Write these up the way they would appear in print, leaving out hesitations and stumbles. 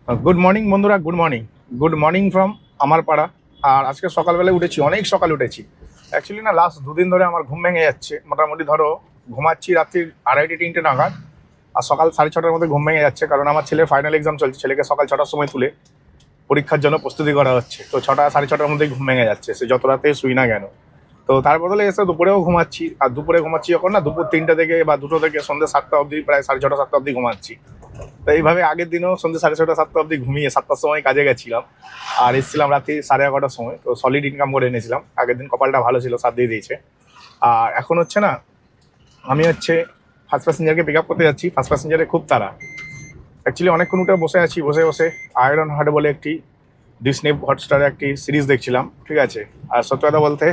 Good morning বন্ধুরা, good morning from আমার পাড়া। আর আজকে সকালবেলায় উঠেছি, অনেক সকাল উঠেছি। অ্যাকচুয়ালি না, লাস্ট দুদিন ধরে আমার ঘুম ভেঙে যাচ্ছে। মোটামুটি ধরো ঘুমাচ্ছি রাত্রি 2:30-3টে নাগাদ, আর সকাল 6:30টার মধ্যে ঘুম ভেঙে যাচ্ছে। কারণ আমার ছেলের ফাইনাল এক্সাম চলছে, ছেলেকে সকাল 6টার সময় তুলে পরীক্ষার জন্য প্রস্তুতি করা হচ্ছে। তো 6-6:30টার মধ্যেই ঘুম ভেঙে যাচ্ছে, সে যত রাতে শুই না কেন। তো তার বদলে এসে দুপুরেও ঘুমাচ্ছি, আর দুপুরে ঘুমাচ্ছি যখন না, দুপুর 3টে থেকে বা 2টো থেকে সন্ধ্যে 7টা অবধি, প্রায় 6:30-7টা অবধি ঘুমাচ্ছি। তো এইভাবে আগের দিনও সন্ধ্যে 6:30-7টা অবধি ঘুমিয়ে 7টার সময় কাজে গেছিলাম, আর এসেছিলাম রাত্রি 11:30টার সময়। তো সলিড ইনকাম করে এনেছিলাম। আগের দিন কপালটা ভালো ছিল, সাথ দিয়ে দিয়েছে। আর এখন হচ্ছে না, আমি হচ্ছে ফার্স্ট প্যাসেঞ্জারকে পিক আপ করতে যাচ্ছি। ফার্স্ট প্যাসেঞ্জারে খুব তাড়া। অ্যাকচুয়ালি অনেকক্ষণ উঠে বসে আছি, বসে বসে আয়রন হার্ট বলে একটি ডিসনি হটস্টারে একটি সিরিজ দেখছিলাম, ঠিক আছে। আর সত্যি কথা বলতে,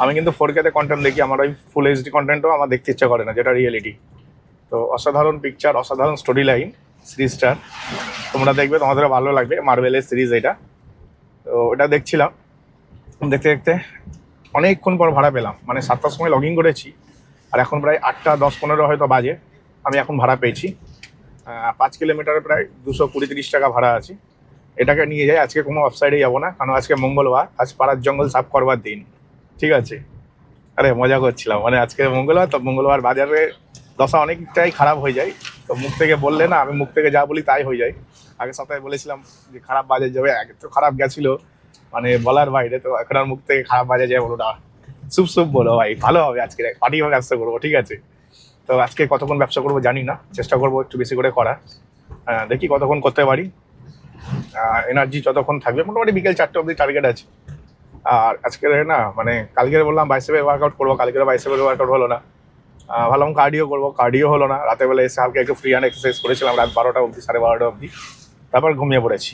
আমি কিন্তু 4K-তে কন্টেন্ট দেখি, আমার ওই ফুল এইচডি কন্টেন্টও আমার দেখতে ইচ্ছা করে না, যেটা রিয়েলিটি। তো অসাধারণ পিকচার, অসাধারণ স্টোরি লাইন সিরিজটার। তোমরা দেখবে, তোমাদেরও ভালো লাগবে। মার্ভেলের সিরিজ এটা। তো ওটা দেখছিলাম, দেখতে দেখতে অনেকক্ষণ পর ভাড়া পেলাম। মানে 7টার সময় লগ ইন করেছি, আর এখন প্রায় 8টা 10-15 হয়তো বাজে। আমি এখন ভাড়া পেয়েছি 5 কিলোমিটারে প্রায় 220-30 টাকা ভাড়া আছে। এটাকে নিয়ে যাই। আজকে কোনো অফসাইডে যাবো না, কারণ আজকে মঙ্গলবার, আজ পাড়ার জঙ্গল সাফ করবার দিন, ঠিক আছে। আরে মজা করছিলাম, মানে আজকে মঙ্গলবার, তো মঙ্গলবার বাজারে দশা অনেকটাই খারাপ হয়ে যায়। তো মুখ থেকে বললে না, আমি মুখ থেকে যা বলি তাই হয়ে যায়। আগের সপ্তাহে বলেছিলাম যে খারাপ বাজার যাবে, তো খারাপ গেছিলো, মানে বলার বাইরে। তো এখন আর মুখ থেকে খারাপ বাজার যায় বলো না, সুপ সুপ বলো ভাই, ভালো হবে। আজকে পার্টি ব্যবসা করবো, ঠিক আছে। তো আজকে কতক্ষণ ব্যবসা করবো জানি না, চেষ্টা করবো একটু বেশি করে করা। দেখি কতক্ষণ করতে পারি। এনার্জি যতক্ষণ থাকবে, মোটামুটি বিকেল 4টে অবধি টার্গেট আছে। আর আজকে না, মানে কালকে বললাম বাইসেপের ওয়ার্কআউট করবো, কালকে বাইসেপের ওয়ার্কআউট হলো না। ভাবলাম কার্ডিও করবো, কার্ডিও হলো না। রাতের বেলা এসে হালকা একটু ফ্রি হ্যান্ড এক্সারসাইজ করেছিলাম রাত 12টা অবধি, 12:30 অবধি। তারপর ঘুমিয়ে পড়েছি।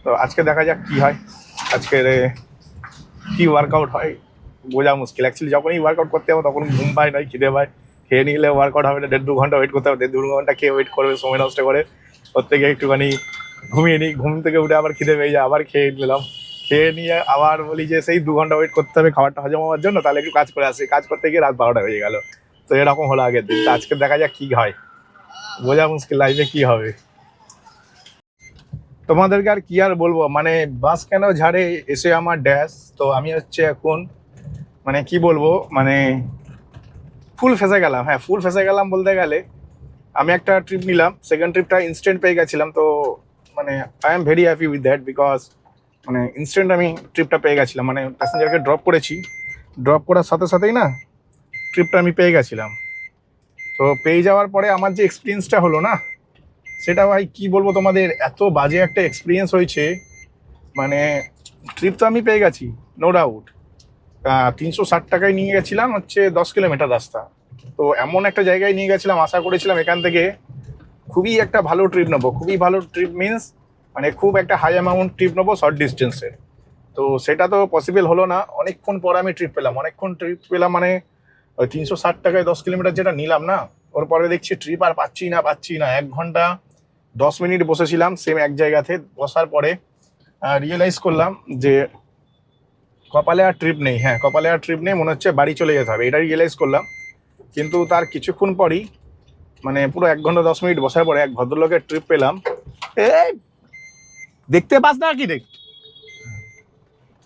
তো আজকে দেখা যাক কী হয়, আজকে কী ওয়ার্কআউট হয় বোঝা মুশকিল। অ্যাকচুয়ালি যখনই ওয়ার্কআউট করতে হবে তখন ঘুম পায় নয়, খিদে পায়। খেয়ে নিলে ওয়ার্কআউট হবে না, 1.5-2 ঘন্টা ওয়েট করতে হবে। 1.5-2 ঘন্টা খেয়ে ওয়েট করবে, সময় নষ্ট করে ওর থেকে একটুখানি ঘুমিয়ে নিই। ঘুম থেকে উঠে আবার খিদে পেয়ে যায়, আবার খেয়ে নিলাম। খেয়ে নিয়ে আবার বলি যে সেই 2 ঘন্টা ওয়েট করতে হবে খাবারটা হজম হওয়ার জন্য, তাহলে একটু কাজ করে আসি। কাজ করতে গিয়ে রাত 12টা হয়ে গেল। তো এরকম হলো আগের দিন। তো আজকে দেখা যাক কী হয়, বোঝা মুশকিল লাইফে কী হবে। তোমাদেরকে আর কি আর বলবো, মানে বাস কেন ঝাড়ে এসে আমার ড্যাশ। তো আমি হচ্ছে এখন, মানে কি বলবো, মানে ফুল ফেসে গেলাম। হ্যাঁ, ফুল ফেসে গেলাম বলতে গেলে, আমি একটা ট্রিপ নিলাম, সেকেন্ড ট্রিপটা ইনস্ট্যান্ট পেয়ে গেছিলাম। তো মানে I am very happy with that, because মানে ইনস্ট্যান্ট আমি ট্রিপটা পেয়ে গেছিলাম। মানে প্যাসেঞ্জারকে ড্রপ করেছি, ড্রপ করার সাথে সাথেই না ট্রিপটা আমি পেয়ে গেছিলাম। তো পেয়ে যাওয়ার পরে আমার যে এক্সপিরিয়েন্সটা হলো না, সেটা ভাই কি বলবো তোমাদের, এত বাজে একটা এক্সপিরিয়েন্স হয়েছে। মানে ট্রিপ তো আমি পেয়ে গেছি, নো ডাউট। 360 টাকায় নিয়ে গেছিলাম হচ্ছে 10 কিলোমিটার রাস্তা। তো এমন একটা জায়গায় নিয়ে গেছিলাম, আশা করেছিলাম এখান থেকে খুবই একটা ভালো ট্রিপ নেবো। খুবই ভালো ট্রিপ মিনস মানে খুব একটা হাই অ্যামাউন্ট ট্রিপ নেবো শর্ট ডিস্টেন্সে। তো সেটা তো পসিবল হলো না। অনেকক্ষণ পর আমি ট্রিপ পেলাম, অনেকক্ষণ ট্রিপ পেলাম। মানে ওই 360 টাকায় 10 কিলোমিটার যেটা নিলাম না, ওর পরে দেখছি ট্রিপ আর পাচ্ছি না। 1 ঘন্টা 10 মিনিট বসেছিলাম সেম এক জায়গাতে। বসার পরে রিয়েলাইজ করলাম যে কপালে আর ট্রিপ নেই। হ্যাঁ, কপালে আর ট্রিপ নেই, মনে হচ্ছে বাড়ি চলে যেতে হবে, এটা রিয়েলাইজ করলাম। কিন্তু তার কিছুক্ষণ পরই, মানে পুরো 1 ঘন্টা 10 মিনিট বসার পরে এক ভদ্রলোকের ট্রিপ পেলাম। এই দেখতে পাস না কি, দেখ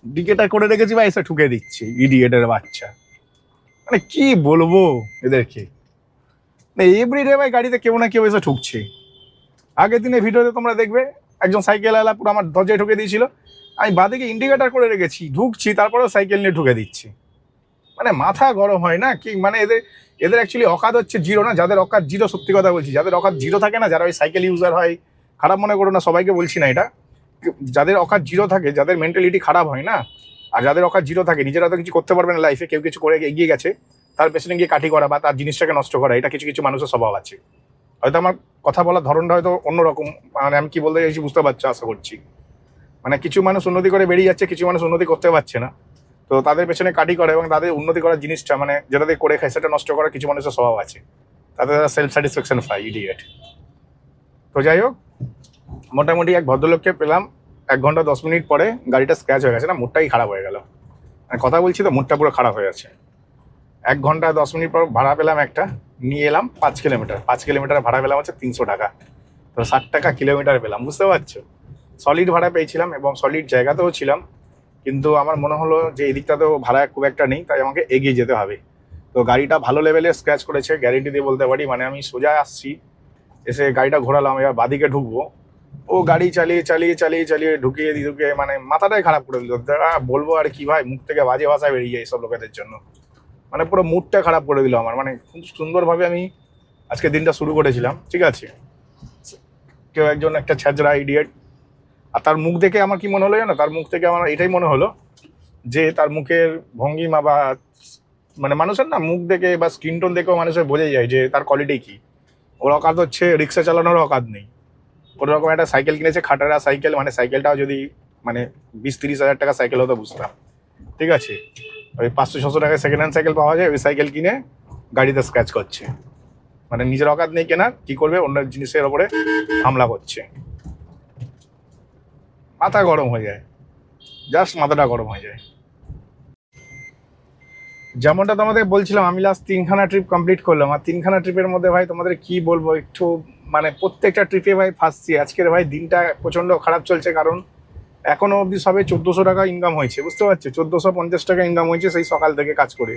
ডিকেটা করে রেখেছি বা এসে ঠুকে দিচ্ছে, ইডিয়েটের বাচ্চা। মানে কি বলবো এদেরকে, এভরিডে ভাই গাড়িতে কেউ না কেউ এসে ঠুকছে। আগের দিনে ভিডিওতে তোমরা দেখবে একজন সাইকেল আলা পুরো আমার দরজায় ঠুকে দিয়েছিল। আমি বাদিকে ইন্ডিকেটার করে রেখেছি, ঢুকছি, তারপরেও সাইকেল নিয়ে ঠুকে দিচ্ছি। মানে মাথা গরম হয় না কি? মানে এদের এদের অ্যাকচুয়ালি অকাত হচ্ছে জিরো না। যাদের অকাত জিরো, সত্যি কথা বলছি, যাদের অকাত জিরো থাকে না, যারা ওই সাইকেল ইউজার হয়, খারাপ মনে করো না, সবাইকে বলছি না এটা। যাদের অকাত জিরো থাকে, যাদের মেন্টালিটি খারাপ হয় না, আর যাদের অকাত জিরো থাকে, নিজেরা তো কিছু করতে পারবে না লাইফে, কেউ কিছু করে এগিয়ে গেছে, তার পেছনে গিয়ে কাঠি করা বা তার জিনিসটাকে নষ্ট করা, এটা কিছু কিছু মানুষের স্বভাব আছে। হয়তো আমার কথা বলার ধরনটা হয়তো অন্যরকম, মানে আমি কি বলতে চাইছি বুঝতে পারছো আশা করছি। মানে কিছু মানুষ উন্নতি করে বেরিয়ে যাচ্ছে, কিছু মানুষ উন্নতি করতে পারছে না। তো তাদের পেছনে কাটি করে এবং তাদের উন্নতি করার জিনিসটা, মানে যেটা দিয়ে করে খায়, সেটা নষ্ট করার কিছু মানুষের স্বভাব আছে। তাদের সেলফ স্যাটিসফ্যাকশন পায়, ইডিয়েট। তো যাই হোক, মোটামুটি এক ভদ্রলোককে পেলাম। 1 ঘন্টা 10 মিনিট পরে গাড়িটা স্ক্র্যাচ হয়ে গেছে, না মুডটাই খারাপ হয়ে গেল। মানে কথা বলছি তো, মুডটা পুরো খারাপ হয়ে আছে। 1 ঘন্টা 10 মিনিট পর ভাড়া পেলাম একটা, নিয়ে এলাম 5 কিলোমিটার। 5 কিলোমিটার ভাড়া পেলাম হচ্ছে 300 টাকা। তো তো 60 টাকা কিলোমিটার পেলাম, বুঝতে পারছো। সলিড ভাড়া পেয়েছিলাম এবং সলিড জায়গাতেও ছিলাম, কিন্তু আমার মনে হলো যে এই দিকটাতেও ভাড়া খুব একটা নেই, তাই আমাকে এগিয়ে যেতে হবে। তো গাড়িটা ভালো লেভেলে স্ক্র্যাচ করেছে, গ্যারেন্টি দিয়ে বলতে পারি। মানে আমি সোজা আসছি, এসে গাড়িটা ঘোরালাম, এবার বাদিকে ঢুকবো, ও গাড়ি চালিয়ে চালিয়ে চালিয়ে চালিয়ে ঢুকিয়ে মানে মাথাটাই খারাপ করে দিল। বলবো আর কি ভাই, মুখ থেকে বাজে ভাষা বেরিয়ে যায় এইসব লোকেদের জন্য। মানে পুরো মুডটা খারাপ করে দিল আমার। মানে খুব সুন্দরভাবে আমি আজকে দিনটা শুরু করেছিলাম, ঠিক আছে। কেউ একজন একটা ছ্যাচড়া ইডিয়েট, আর তার মুখ দেখে আমার কি মনে হলো জানো, তার মুখ থেকে আমার এটাই মনে হলো যে তার মুখের ভঙ্গিমা বা মানে মানুষের না মুখ দেখে বা স্কিন টোন দেখেও মানুষের বোঝা যায় যে তার কোয়ালিটি কি। ওর অকাত হচ্ছে রিক্সা চালানোর অকাত নেই। ওরকম একটা সাইকেল কিনেছে, খাটারা সাইকেল, মানে সাইকেলটাও যদি মানে 20-30 হাজার টাকা সাইকেল হতো বুঝতাম, ঠিক আছে। ওই 500-600 টাকায় সেকেন্ড হ্যান্ড সাইকেল পাওয়া যায়, ওই সাইকেল কিনে গাড়িতে স্ক্র্যাচ করছে। মানে নিজের অকাত নেই কেনার, কি করবে, অন্য জিনিসের ওপরে হামলা করছে। মাথা গরম হয়ে যায়, জাস্ট মাথাটা গরম হয়ে যায়। যেমনটা তোমাদের বলছিলাম, আমি লাস্ট 3খানা ট্রিপ কমপ্লিট করলাম, আর 3খানা ট্রিপের মধ্যে ভাই তোমাদের কি বলবো, একটু মানে প্রত্যেকটা ট্রিপে ভাই ফাঁসছি। আজকের ভাই দিনটা প্রচণ্ড খারাপ চলছে, কারণ এখনো অবধি সবে 1400 টাকা ইনকাম হয়েছে, বুঝতে পারছো। 1450 টাকা ইনকাম হয়েছে সেই সকাল থেকে কাজ করে।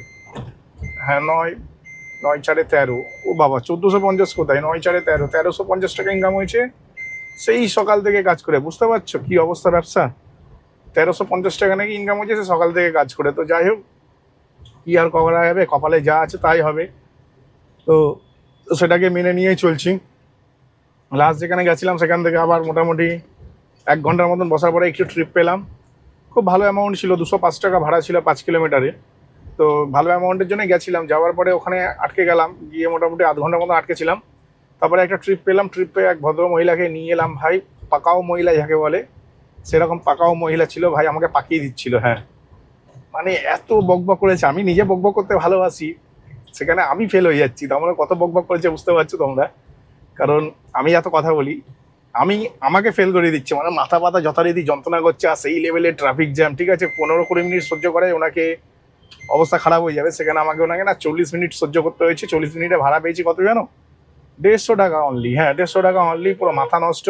হ্যাঁ, 9-9-4-13, ও বাবা 1450 কোথায়, 9-4-13, 1350 টাকা ইনকাম হয়েছে সেই সকাল থেকে কাজ করে, বুঝতে পারছো কি অবস্থা ব্যবসা। 1350 টাকা নাকি ইনকাম হয়েছে সে সকাল থেকে কাজ করে। তো যাই হোক, কি আর করা যাবে, কপালে যা আছে তাই হবে। তো সেটাকে মেনে নিয়েই চলছি। লাস্ট যেখানে গেছিলাম সেখান থেকে আবার মোটামুটি 1 ঘন্টার মতন বসার পরে একটু ট্রিপ পেলাম। খুব ভালো অ্যামাউন্ট ছিল, 205 টাকা ভাড়া ছিল 5 কিলোমিটারে। তো ভালো অ্যামাউন্টের জন্য গেছিলাম, যাওয়ার পরে ওখানে আটকে গেলাম, গিয়ে মোটামুটি আধ ঘন্টার মতো আটকে ছিলাম। তারপরে একটা ট্রিপ পেলাম, ট্রিপে এক ভদ্র মহিলাকে নিয়ে এলাম ভাই। পাকাও মহিলা যাকে বলে, সেরকম পাকাও মহিলা ছিল ভাই, আমাকে পাকিয়ে দিচ্ছিল। হ্যাঁ, মানে এত বকবক করেছে, আমি নিজে বকবক করতে ভালোবাসি, সেখানে আমি ফেল হয়ে যাচ্ছি। তোমরা কত বকবক করেছে বুঝতে পারছো তোমরা, কারণ আমি এত কথা বলি, আমাকে ফেল করে দিচ্ছে। মানে মাথা পাতা যথারীতি যন্ত্রণা করছে, আর সেই লেভেলে ট্রাফিক জ্যাম, ঠিক আছে। 15-20 মিনিট সহ্য করে ওনাকে অবস্থা খারাপ হয়ে যাবে, সেখানে ওনাকে না 40 মিনিট সহ্য করতে হয়েছে। 40 মিনিটে ভাড়া পেয়েছি কত জানো, 150 টাকা অনলি। হ্যাঁ, 150 টাকা অনলি, পুরো মাথা নষ্ট।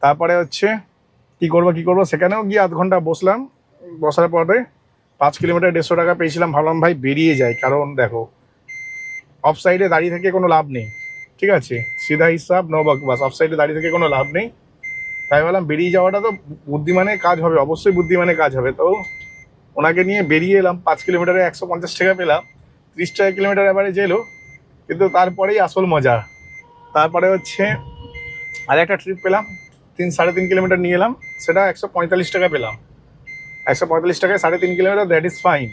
তারপরে হচ্ছে কি করবো, সেখানেও গিয়ে আধ ঘন্টা বসলাম। বসার পরে 5 কিলোমিটার 150 টাকা পেয়েছিলাম। ভাবলাম ভাই বেরিয়ে যায়, কারণ দেখো অফ সাইডে দাঁড়িয়ে থেকে কোনো লাভ নেই, ঠিক আছে। সিধা হিসাব নো বকবাস, অফ সাইডে দাঁড়িয়ে থেকে কোনো লাভ নেই। তাই বললাম বেরিয়ে যাওয়াটা তো বুদ্ধিমানের কাজ হবে, অবশ্যই বুদ্ধিমানের কাজ হবে। তো ওনাকে নিয়ে বেরিয়ে এলাম। 5 কিলোমিটারে 150 টাকা পেলাম, 30 টাকা কিলোমিটার এবারে এলো। কিন্তু তারপরেই আসল মজা। তারপরে হচ্ছে আর একটা ট্রিপ পেলাম, 3-3.5 কিলোমিটার নিয়ে এলাম, সেটা 145 টাকা পেলাম। 145 টাকায় 3.5 কিলোমিটার, দ্যাট ইজ ফাইন।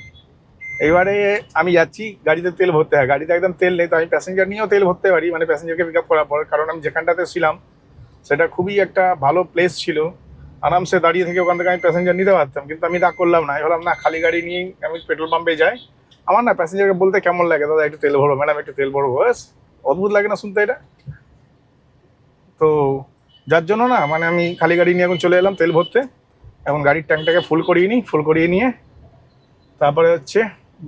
এবারে আমি যাচ্ছি, গাড়িতে তেল ভরতে হয়, গাড়িতে একদম তেল নেই। তো আমি প্যাসেঞ্জার নিয়েও তেল ভরতে পারি, মানে প্যাসেঞ্জারকে পিক আপ করার পর, কারণ আমি যেখানটাতে ছিলাম সেটা খুবই একটা ভালো প্লেস ছিল, আরামসে দাঁড়িয়ে থেকে ওখান থেকে আমি প্যাসেঞ্জার নিতে পারতাম। কিন্তু আমি তা করলাম না, আমি ভাবলাম না, খালি গাড়ি নিয়েই আমি পেট্রোল পাম্পে যাই। আমার না প্যাসেঞ্জারকে বলতে কেমন লাগে, দাদা একটু তেল ভরো, ম্যাডাম একটু তেল ভরো, ব্যাস। অদ্ভুত লাগে না শুনতে এটা? তো যার জন্য না মানে আমি খালি গাড়ি নিয়ে এখন চলে এলাম তেল ভরতে। এখন গাড়ির ট্যাঙ্কটাকে ফুল করিয়ে নিয়ে তারপরে হচ্ছে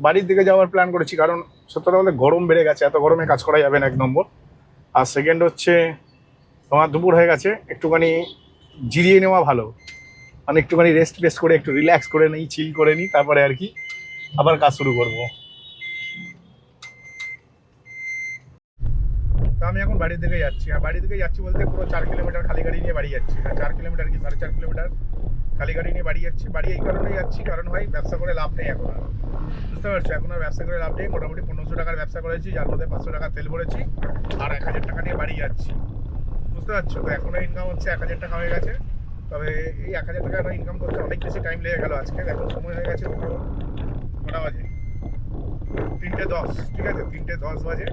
বাড়ির দিকে যাওয়ার প্ল্যান করেছি। কারণ সত্যি বলতে গরম বেড়ে গেছে, এত গরমে কাজ করা যাবে না, 1 নম্বর। আর সেকেন্ড হচ্ছে তোমার দুপুর হয়ে গেছে, একটুখানি জিরিয়ে নেওয়া ভালো, মানে একটুখানি রেস্ট করে একটু রিল্যাক্স করে নিই, চিল করে নিই, তারপরে আর কি আবার কাজ শুরু করবো। তো আমি এখন বাড়ির দিকে যাচ্ছি, আর বাড়ির দিকে যাচ্ছি বলতে পুরো 4 কিলোমিটার খালি গাড়ি নিয়ে বাড়ি যাচ্ছি। 4 কিলোমিটার কি 4.5 কিলোমিটার খালি গাড়ি নিয়ে বাড়ি যাচ্ছি। বাড়ি এই কারণেই যাচ্ছি, কারণ ভাই ব্যবসা করে লাভ নেই এখন আর, বুঝতে পারছো। এখন আর ব্যবসা করে লাভ নেই। মোটামুটি 1500 টাকার ব্যবসা করেছি, যার মধ্যে 500 টাকা তেল ভরেছি, আর 1000 টাকা নিয়ে বাড়ি যাচ্ছি, বুঝতে পারছো। তো এখনো ইনকাম হচ্ছে 1000 টাকা হয়ে গেছে। তবে এই 1000 টাকা ইনকাম করতে অনেক বেশি টাইম লেগে গেল আজকে। এখন সময় হয়ে গেছে কটা বাজে, 3:10, ঠিক আছে, 3:10 বাজে।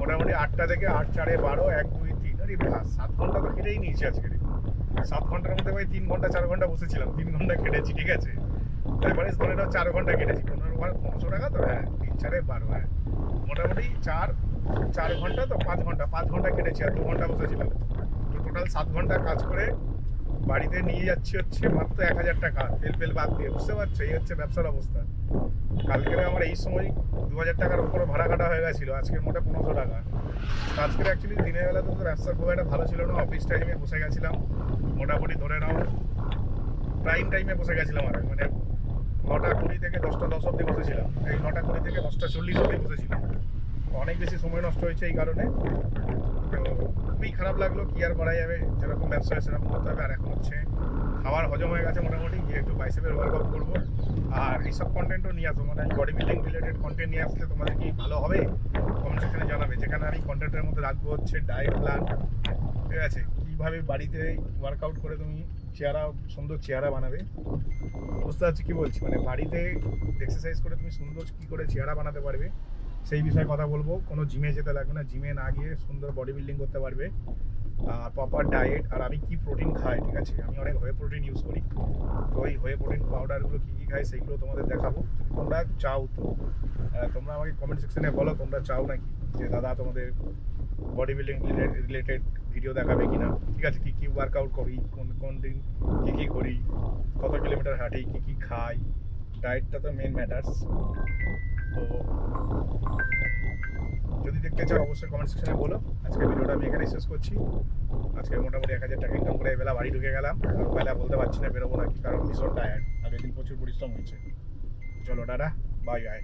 মোটামুটি 8টা থেকে 8-4-12, 1-2-3, আরে 7 ঘন্টা তো কেটেই নিয়েছি আজকে। 7 ঘন্টার মধ্যে ভাই 3 ঘন্টা 4 ঘন্টা বসেছিলাম, 3 ঘন্টা কেটেছি, ঠিক আছে। তারপরে ধরে নাও 4 ঘন্টা কেটেছি, 1500 টাকা তো। হ্যাঁ, 3-4-12, হ্যাঁ, মোটামুটি 4 ঘন্টা তো 5 ঘন্টা কেটেছি, আর 2 ঘন্টা বসেছিলাম। তো টোটাল 7 ঘন্টা কাজ করে বাড়িতে নিয়ে যাচ্ছি হচ্ছে মাত্র 1,000 টাকা তেল ফেল বাদ দিয়ে, বুঝতে পারছো? এই হচ্ছে ব্যবসার অবস্থা। কালকেরে আমার এই সময় 2,000 টাকার উপরে ভাড়া কাটা হয়ে গেছিলো, আজকের মোটে 1500 টাকা। তো আজকের অ্যাকচুয়ালি দিনের বেলা তো ব্যবসা খুব একটা ভালো ছিল না, অফিস টাইমে বসে গেছিলাম মোটামুটি ধরে নাও প্রাইম টাইমে বসে গেছিলাম। আর মানে 9টা 20 থেকে 10টা 10 অব্দি বসেছিলাম, এই 9টা 20 থেকে 10টা 40 অব্দি বসেছিলাম। অনেক বেশি সময় নষ্ট হয়েছে এই কারণে। তো খুবই খারাপ লাগলো, কি আর করা যাবে, যেরকম ব্যবসা হয় সেরকম করতে হবে। আর এখন হচ্ছে খাবার হজম হয়ে গেছে মোটামুটি, গিয়ে একটু বাইসেপের ওয়ার্কআউট করবো। আর এইসব কন্টেন্টও নিয়ে আসবো, মানে বডি বিল্ডিং রিলেটেড কন্টেন্ট নিয়ে আসলে তোমাদের কি ভালো হবে কমেন্ট সেকশনে জানাবে। যেখানে আমি কন্টেন্টের মধ্যে রাখবো হচ্ছে ডায়েট প্ল্যান, ঠিক আছে, কীভাবে বাড়িতে ওয়ার্কআউট করে তুমি সুন্দর চেহারা বানাবে। বুঝতে পারছি কি বলছি, মানে বাড়িতে এক্সারসাইজ করে তুমি সুন্দর কী করে চেহারা বানাতে পারবে সেই বিষয়ে কথা বলবো। কোনো জিমে যেতে লাগবে না, জিমে না গিয়ে সুন্দর বডি বিল্ডিং করতে পারবে। আর প্রপার ডায়েট, আর আমি কি প্রোটিন খাই, ঠিক আছে, আমি অনেক হোয়ে প্রোটিন ইউজ করি। তো ওই হোয়ে প্রোটিন পাউডারগুলো কী কী খাই সেইগুলো তোমাদের দেখাবো। যদি তোমরা চাও তো তোমরা আমাকে কমেন্ট সেকশনে বলো তোমরা চাও নাকি যে দাদা তোমাদের বডি বিল্ডিং রিলেটেড ভিডিও দেখাবে কিনা, ঠিক আছে, কী কী ওয়ার্কআউট করি, কোন কোন দিন কী কী করি, কত কিলোমিটার হাঁটি, কী কী খাই, ডায়েটটা তো মেন ম্যাটার্স। তো যদি দেখতে চাও অবশ্যই কমেন্ট সেকশনে বলো। আজকে ভিডিওটা আমি এখানে শেষ করছি। আজকে মোটামুটি 1,000 টাকা ইনকাম করে এবেলা বাড়ি ঢুকে গেলাম। আর বেলা বলতে পারছি না বেরোবো নাকি, কারণ ভীষণ টায়ার্ড, আগের দিন প্রচুর পরিশ্রম হয়েছে। চলো টাটা, বাই বাই।